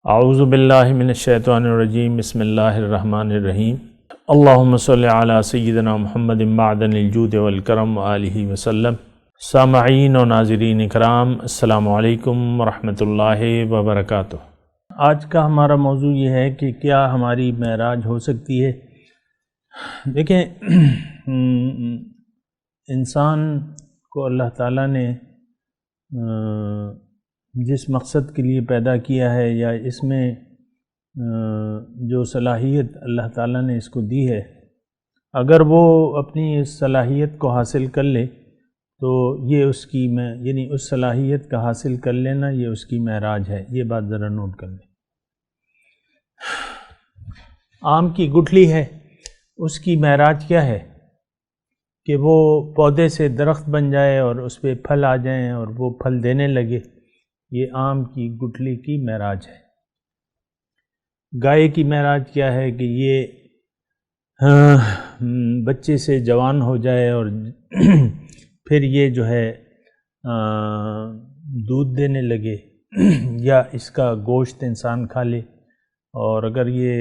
اعوذ باللہ من الشیطان الرجیم بسم اللہ الرحمن الرحیم اللہم صلی علی سیدنا محمد معدن الجود والکرم وآلہ وسلم۔ سامعین و ناظرین اکرام، السلام علیکم ورحمۃ اللہ وبرکاتہ۔ آج کا ہمارا موضوع یہ ہے کہ کیا ہماری معراج ہو سکتی ہے؟ دیکھیں، انسان کو اللہ تعالیٰ نے جس مقصد کے لیے پیدا کیا ہے یا اس میں جو صلاحیت اللہ تعالیٰ نے اس کو دی ہے، اگر وہ اپنی اس صلاحیت کو حاصل کر لے تو یہ اس کی یعنی اس صلاحیت کا حاصل کر لینا یہ اس کی معراج ہے۔ یہ بات ذرا نوٹ کر لیں۔ آم کی گٹھلی ہے، اس کی معراج کیا ہے کہ وہ پودے سے درخت بن جائے اور اس پہ پھل آ جائیں اور وہ پھل دینے لگے۔ یہ آم کی گٹھلی کی معراج ہے۔ گائے کی معراج کیا ہے کہ یہ بچے سے جوان ہو جائے اور پھر یہ جو ہے دودھ دینے لگے، یا اس کا گوشت انسان کھا لے، اور اگر یہ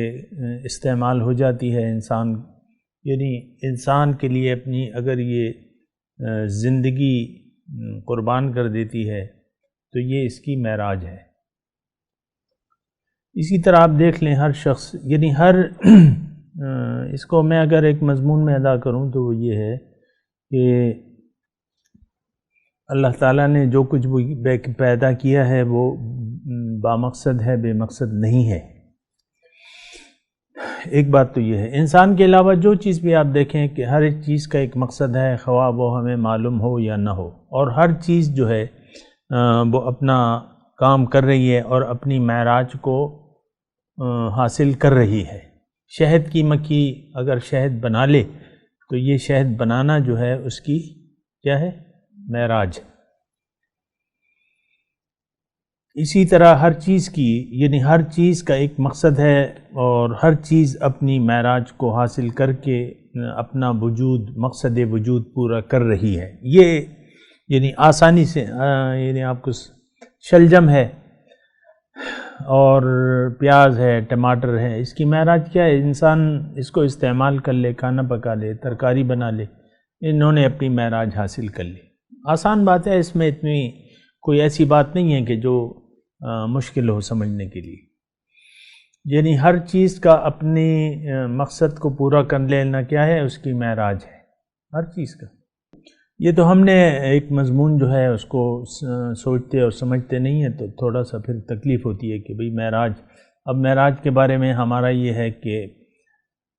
استعمال ہو جاتی ہے انسان، یعنی انسان کے لیے اپنی اگر یہ زندگی قربان کر دیتی ہے تو یہ اس کی معراج ہے۔ اسی طرح آپ دیکھ لیں، ہر شخص یعنی ہر اس کو میں اگر ایک مضمون میں ادا کروں تو وہ یہ ہے کہ اللہ تعالیٰ نے جو کچھ بھی پیدا کیا ہے وہ بامقصد ہے، بے مقصد نہیں ہے۔ ایک بات تو یہ ہے، انسان کے علاوہ جو چیز بھی آپ دیکھیں کہ ہر ایک چیز کا ایک مقصد ہے، خواہ وہ ہمیں معلوم ہو یا نہ ہو، اور ہر چیز جو ہے وہ اپنا کام کر رہی ہے اور اپنی معراج کو حاصل کر رہی ہے۔ شہد کی مکھی اگر شہد بنا لے تو یہ شہد بنانا جو ہے اس کی کیا ہے؟ معراج۔ اسی طرح ہر چیز کی یعنی ہر چیز کا ایک مقصد ہے اور ہر چیز اپنی معراج کو حاصل کر کے اپنا وجود، مقصد وجود پورا کر رہی ہے۔ یہ یعنی آسانی سے یعنی آپ کو شلجم ہے اور پیاز ہے، ٹماٹر ہے، اس کی معراج کیا ہے؟ انسان اس کو استعمال کر لے، کھانا پکا لے، ترکاری بنا لے، انہوں نے اپنی معراج حاصل کر لی۔ آسان بات ہے، اس میں اتنی کوئی ایسی بات نہیں ہے کہ جو مشکل ہو سمجھنے کے لیے۔ یعنی ہر چیز کا اپنی مقصد کو پورا کر لینا کیا ہے؟ اس کی معراج ہے، ہر چیز کا۔ یہ تو ہم نے ایک مضمون جو ہے اس کو سوچتے اور سمجھتے نہیں ہیں تو تھوڑا سا پھر تکلیف ہوتی ہے کہ بھئی معراج۔ اب معراج کے بارے میں ہمارا یہ ہے کہ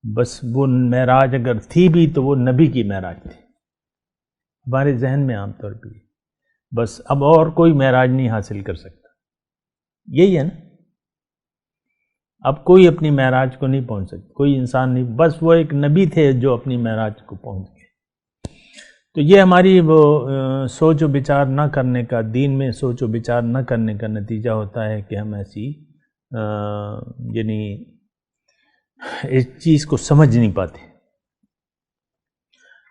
بس وہ معراج اگر تھی بھی تو وہ نبی کی معراج تھی، ہمارے ذہن میں عام طور پہ بس اب اور کوئی معراج نہیں حاصل کر سکتا، یہی ہے نا۔ اب کوئی اپنی معراج کو نہیں پہنچ سکتا، کوئی انسان نہیں، بس وہ ایک نبی تھے جو اپنی معراج کو پہنچ گئے۔ تو یہ ہماری وہ سوچ و بچار نہ کرنے کا، دین میں سوچ و بچار نہ کرنے کا نتیجہ ہوتا ہے کہ ہم ایسی یعنی اس چیز کو سمجھ نہیں پاتے۔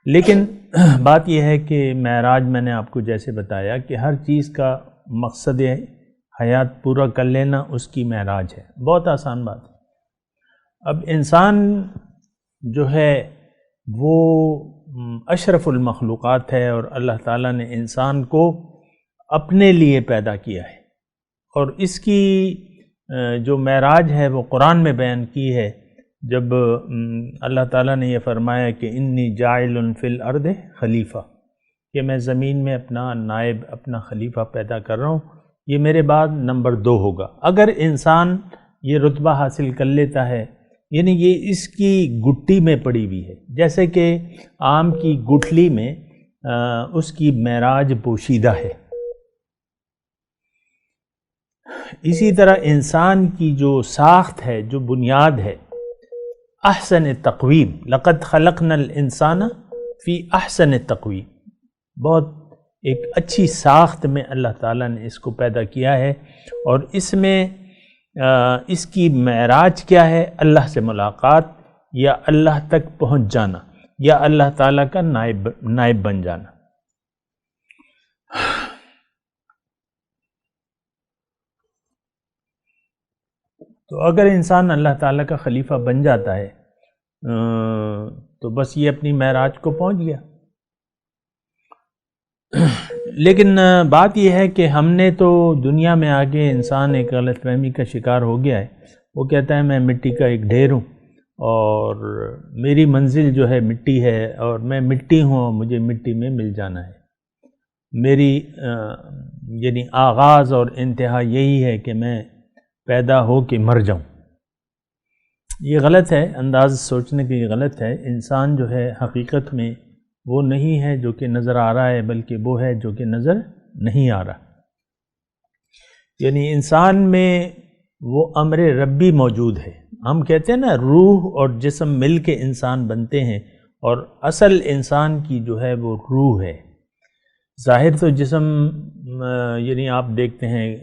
لیکن بات یہ ہے کہ معراج میں نے آپ کو جیسے بتایا کہ ہر چیز کا مقصد حیات پورا کر لینا اس کی معراج ہے۔ بہت آسان بات ہے۔ اب انسان جو ہے وہ اشرف المخلوقات ہے اور اللہ تعالیٰ نے انسان کو اپنے لیے پیدا کیا ہے، اور اس کی جو معراج ہے وہ قرآن میں بیان کی ہے، جب اللہ تعالیٰ نے یہ فرمایا کہ انی جاعل فی الارض خلیفہ، کہ میں زمین میں اپنا نائب، اپنا خلیفہ پیدا کر رہا ہوں، یہ میرے بعد نمبر 2 ہوگا۔ اگر انسان یہ رتبہ حاصل کر لیتا ہے، یعنی یہ اس کی گٹی میں پڑی ہوئی ہے، جیسے کہ آم کی گٹھلی میں اس کی معراج پوشیدہ ہے۔ اسی طرح انسان کی جو ساخت ہے، جو بنیاد ہے، احسن تقویم، لقد خلقنا الانسان فی احسن تقویم، بہت ایک اچھی ساخت میں اللہ تعالیٰ نے اس کو پیدا کیا ہے، اور اس میں اس کی معراج کیا ہے؟ اللہ سے ملاقات، یا اللہ تک پہنچ جانا، یا اللہ تعالیٰ کا نائب بن جانا۔ تو اگر انسان اللہ تعالیٰ کا خلیفہ بن جاتا ہے تو بس یہ اپنی معراج کو پہنچ گیا۔ لیکن بات یہ ہے کہ ہم نے تو دنیا میں آگے انسان ایک غلط فہمی کا شکار ہو گیا ہے، وہ کہتا ہے میں مٹی کا ایک ڈھیر ہوں اور میری منزل جو ہے مٹی ہے اور میں مٹی ہوں اور مجھے مٹی میں مل جانا ہے، میری یعنی آغاز اور انتہا یہی ہے کہ میں پیدا ہو کے مر جاؤں۔ یہ غلط ہے، انداز سوچنے کی غلط ہے۔ انسان جو ہے حقیقت میں وہ نہیں ہے جو کہ نظر آ رہا ہے، بلکہ وہ ہے جو کہ نظر نہیں آ رہا۔ یعنی انسان میں وہ امر ربی موجود ہے۔ ہم کہتے ہیں نا روح اور جسم مل کے انسان بنتے ہیں، اور اصل انسان کی جو ہے وہ روح ہے۔ ظاہر تو جسم یعنی آپ دیکھتے ہیں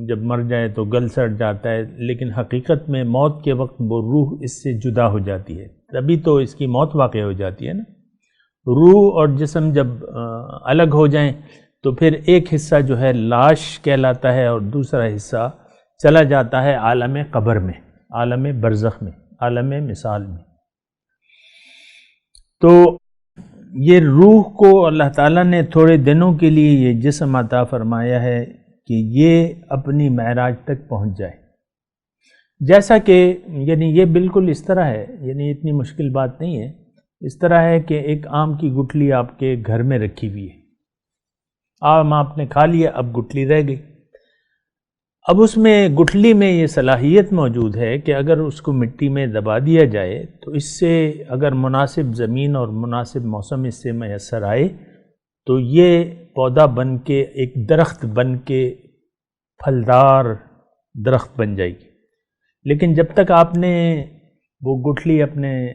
جب مر جائے تو گل سڑ جاتا ہے، لیکن حقیقت میں موت کے وقت وہ روح اس سے جدا ہو جاتی ہے، تبھی تو اس کی موت واقع ہو جاتی ہے نا۔ روح اور جسم جب الگ ہو جائیں تو پھر ایک حصہ جو ہے لاش کہلاتا ہے اور دوسرا حصہ چلا جاتا ہے عالم قبر میں، عالم برزخ میں، عالم مثال میں۔ تو یہ روح کو اللہ تعالیٰ نے تھوڑے دنوں کے لیے یہ جسم عطا فرمایا ہے کہ یہ اپنی معراج تک پہنچ جائے۔ جیسا کہ یعنی یہ بالکل اس طرح ہے، یعنی اتنی مشکل بات نہیں ہے، اس طرح ہے کہ ایک آم کی گٹھلی آپ کے گھر میں رکھی ہوئی ہے، آم آپ نے کھا لیا، اب گٹھلی رہ گئی۔ اب اس میں گٹھلی میں یہ صلاحیت موجود ہے کہ اگر اس کو مٹی میں دبا دیا جائے تو اس سے اگر مناسب زمین اور مناسب موسم اس سے میسر آئے تو یہ پودا بن کے ایک درخت بن کے پھلدار درخت بن جائے گی۔ لیکن جب تک آپ نے وہ گٹھلی اپنے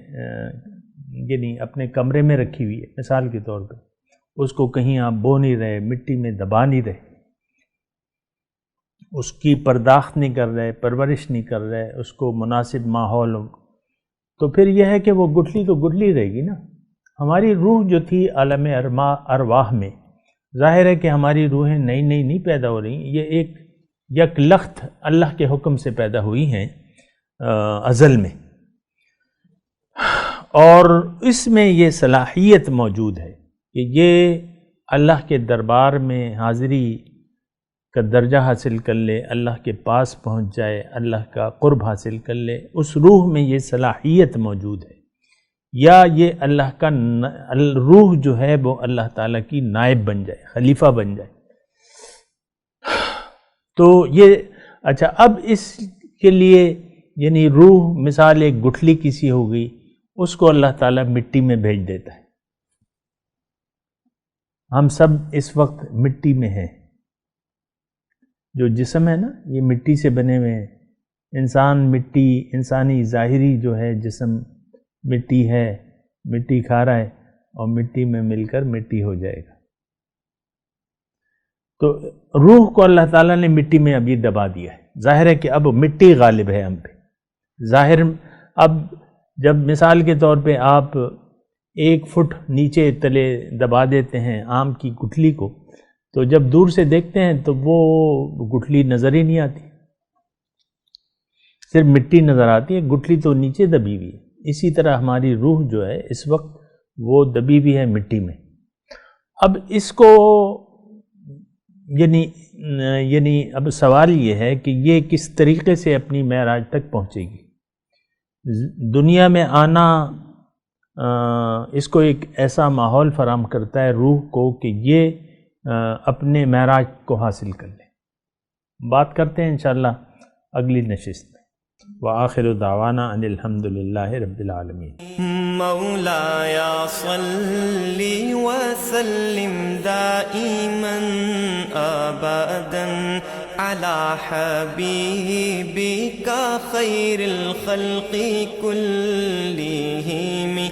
یعنی اپنے کمرے میں رکھی ہوئی ہے، مثال کے طور پہ اس کو کہیں آپ بو نہیں رہے، مٹی میں دبا نہیں رہے، اس کی پرداخت نہیں کر رہے، پرورش نہیں کر رہے، اس کو مناسب ماحول، تو پھر یہ ہے کہ وہ گٹھلی تو گٹھلی رہے گی نا۔ ہماری روح جو تھی عالم ارواح میں، ظاہر ہے کہ ہماری روحیں نئی نئی نہیں پیدا ہو رہی، یہ ایک یک لخت اللہ کے حکم سے پیدا ہوئی ہیں ازل میں، اور اس میں یہ صلاحیت موجود ہے کہ یہ اللہ کے دربار میں حاضری کا درجہ حاصل کر لے، اللہ کے پاس پہنچ جائے، اللہ کا قرب حاصل کر لے۔ اس روح میں یہ صلاحیت موجود ہے، یا یہ اللہ کا روح جو ہے وہ اللہ تعالیٰ کی نائب بن جائے، خلیفہ بن جائے۔ تو یہ اچھا، اب اس کے لیے یعنی روح مثال ایک گٹھلی کسی ہو گئی، اس کو اللہ تعالیٰ مٹی میں بھیج دیتا ہے۔ ہم سب اس وقت مٹی میں ہیں، جو جسم ہے نا یہ مٹی سے بنے ہوئے ہیں، انسان مٹی، انسانی ظاہری جو ہے جسم مٹی ہے، مٹی کھا رہا ہے اور مٹی میں مل کر مٹی ہو جائے گا۔ تو روح کو اللہ تعالیٰ نے مٹی میں ابھی دبا دیا ہے، ظاہر ہے کہ اب مٹی غالب ہے ہم پہ، ظاہر اب جب مثال کے طور پہ آپ 1 فٹ نیچے تلے دبا دیتے ہیں آم کی گٹھلی کو، تو جب دور سے دیکھتے ہیں تو وہ گٹھلی نظر ہی نہیں آتی، صرف مٹی نظر آتی ہے، گٹھلی تو نیچے دبی ہوئی ہے۔ اسی طرح ہماری روح جو ہے اس وقت وہ دبی ہوئی ہے مٹی میں۔ اب اس کو یعنی اب سوال یہ ہے کہ یہ کس طریقے سے اپنی معراج تک پہنچے گی۔ دنیا میں آنا اس کو ایک ایسا ماحول فراہم کرتا ہے روح کو کہ یہ اپنے معراج کو حاصل کر لیں۔ بات کرتے ہیں انشاءاللہ اگلی نشست میں۔ وآخر دعوانا ان الحمد للہ رب العالمین۔ مولاي صل وسلم دائما ابدا على حبيبك خير الخلق كلهم